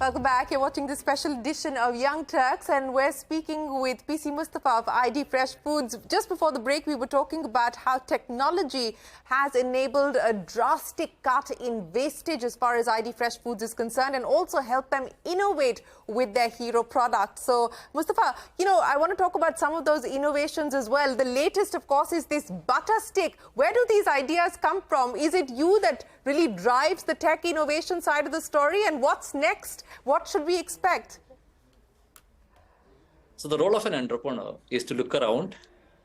Welcome back. You're watching this special edition of Young Turks, and we're speaking with PC Musthafa of idfresh Foods. Just before the break, we were talking about how technology has enabled a drastic cut in wastage as far as idfresh Foods is concerned, and also helped them innovate with their hero product. So, Musthafa, I want to talk about some of those innovations as well. The latest, of course, is this butter stick. Where do these ideas come from? Is it you that really drives the tech innovation side of the story? And what's next? What should we expect? So the role of an entrepreneur is to look around,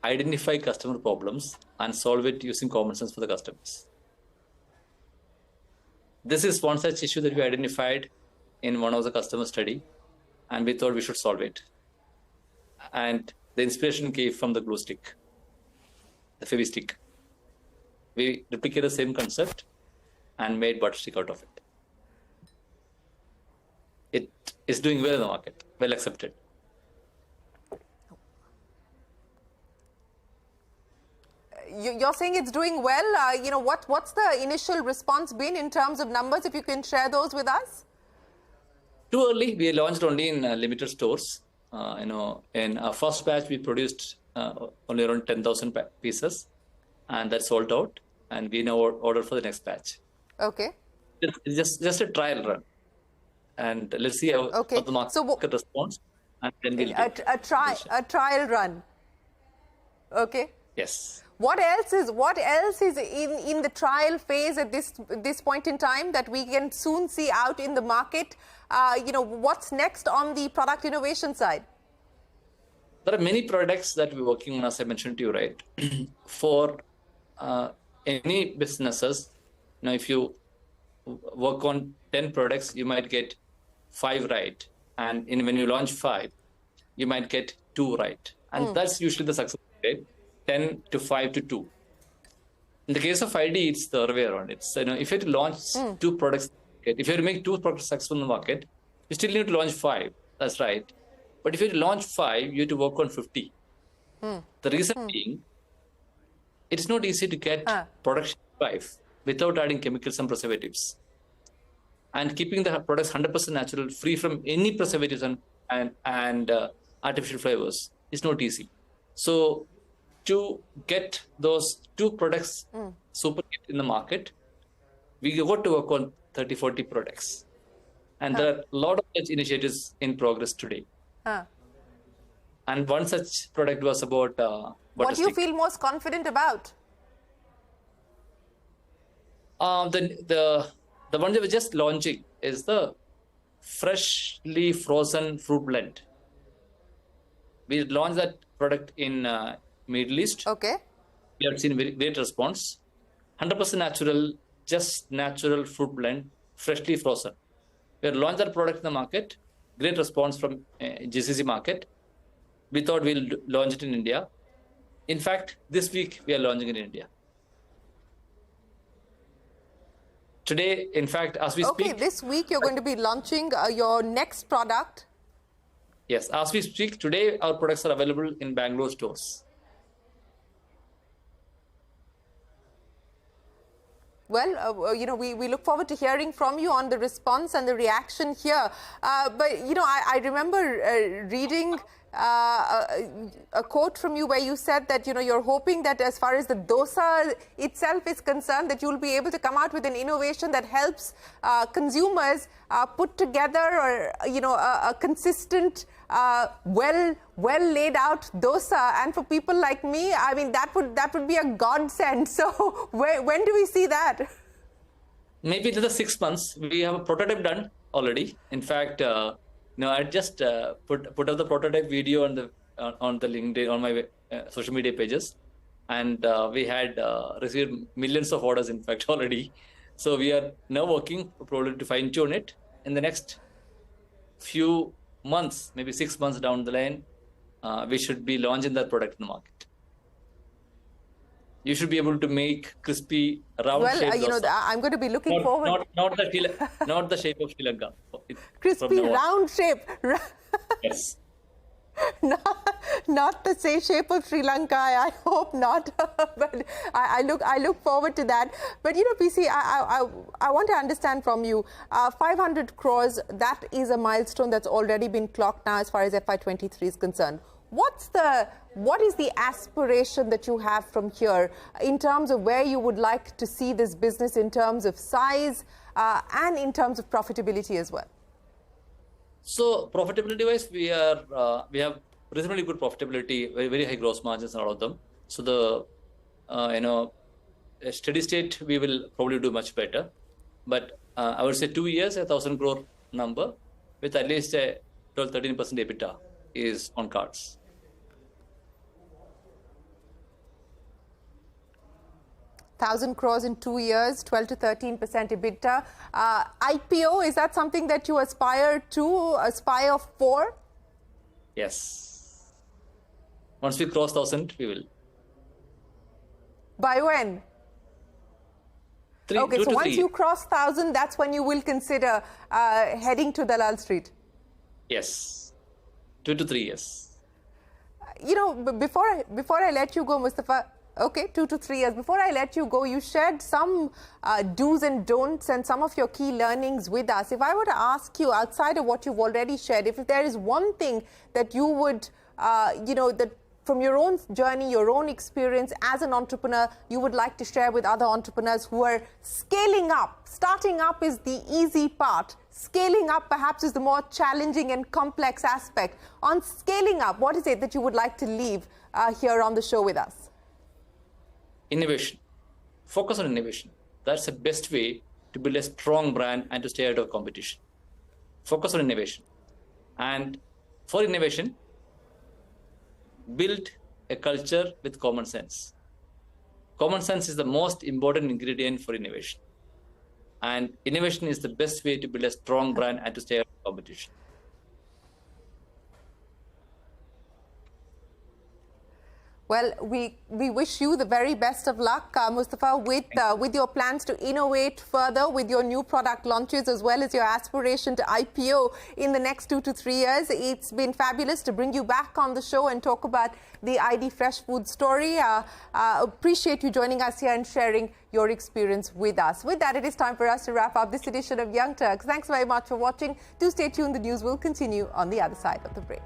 identify customer problems, and solve it using common sense for the customers. This is one such issue that we identified in one of the customer study, and we thought we should solve it. And the inspiration came from the glue stick, the Fevi stick. We replicated the same concept and made butter stick out of it. It is doing well in the market, well accepted. You're saying it's doing well. What's the initial response been in terms of numbers? If you can share those with us. Too early. We launched only in limited stores. In our first batch, we produced only around 10,000 pieces, and that sold out. And we now order for the next batch. Okay. It's just a trial run. And let's see how the market responds, and then we'll a trial run. Okay. Yes. What else is in the trial phase at this point in time that we can soon see out in the market? What's next on the product innovation side? There are many products that we're working on, as I mentioned to you, right? For any businesses, if you work on 10 products, you might get 5 right, and when you launch 5, you might get 2 right, and that's usually the success rate, 10 to 5 to 2. In the case of ID, it's the other way around. It's if you have to launch 2 products, if you have to make 2 products successful in the market, you still need to launch 5. That's right. But if you have to launch 5, you have to work on 50. The reason being, it's not easy to get production 5 without adding chemicals and preservatives, and keeping the products 100% natural, free from any preservatives and artificial flavors is not easy. So to get those 2 products super in the market, we got to work on 30-40 products. And there are a lot of such initiatives in progress today. And one such product was about what do you feel most confident about? The one that we're just launching is the freshly frozen fruit blend. We launched that product in Middle East. Okay. We have seen great response. 100% natural, just natural fruit blend, freshly frozen. We have launched that product in the market. Great response from GCC market. We thought we'll launch it in India. In fact, this week we are launching it in India. Today, in fact, as we speak... Okay, this week you're going to be launching your next product. Yes, as we speak, today our products are available in Bangalore stores. Well, we look forward to hearing from you on the response and the reaction here. But, I remember reading a quote from you where you said that, you're hoping that as far as the dosa itself is concerned, that you'll be able to come out with an innovation that helps consumers put together a consistent, well laid out dosa. And for people like me, I mean, that would be a godsend. So when do we see that? Maybe in the 6 months. We have a prototype done already. In fact, I just put up the prototype video on the LinkedIn, on my social media pages, and we had received millions of orders, in fact, already. So we are now working probably to fine tune it. In the next few months, maybe 6 months down the line, we should be launching that product in the market. You should be able to make crispy, round shape. Well, I'm going to be looking forward. Not the shape of Sri Lanka. Crispy, round shape. Yes. Not the same shape of Sri Lanka. I hope not. But I look forward to that. But you know, PC, I want to understand from you. 500 crores. That is a milestone that's already been clocked now as far as FY23 is concerned. What is the aspiration that you have from here in terms of where you would like to see this business in terms of size and in terms of profitability as well? So profitability-wise, we have reasonably good profitability, very high gross margins in all of them. So the a steady state, we will probably do much better. But I would say 2 years, 1,000 crore number with at least a 12-13% EBITDA is on cards. Thousand crores in 2 years, 12 to 13% EBITDA. IPO, is that something that you aspire for? Yes. Once we cross 1,000, we will. By when? Okay, so once you cross 1,000, that's when you will consider heading to Dalal Street. Yes, 2 to 3 years. You know, before I let you go, Musthafa. Okay, 2 to 3 years. Before I let you go, you shared some do's and don'ts and some of your key learnings with us. If I were to ask you, outside of what you've already shared, if there is one thing that you would, that from your own journey, your own experience as an entrepreneur, you would like to share with other entrepreneurs who are scaling up. Starting up is the easy part. Scaling up perhaps is the more challenging and complex aspect. On scaling up, what is it that you would like to leave here on the show with us? Innovation. Focus on innovation. That's the best way to build a strong brand and to stay out of competition. Focus on innovation. And for innovation, build a culture with common sense. Common sense is the most important ingredient for innovation. And innovation is the best way to build a strong brand and to stay out of competition. Well, we wish you the very best of luck, Musthafa, with your plans to innovate further with your new product launches as well as your aspiration to IPO in the next 2 to 3 years. It's been fabulous to bring you back on the show and talk about the ID Fresh Food story. Appreciate you joining us here and sharing your experience with us. With that, it is time for us to wrap up this edition of Young Turks. Thanks very much for watching. Do stay tuned. The news will continue on the other side of the break.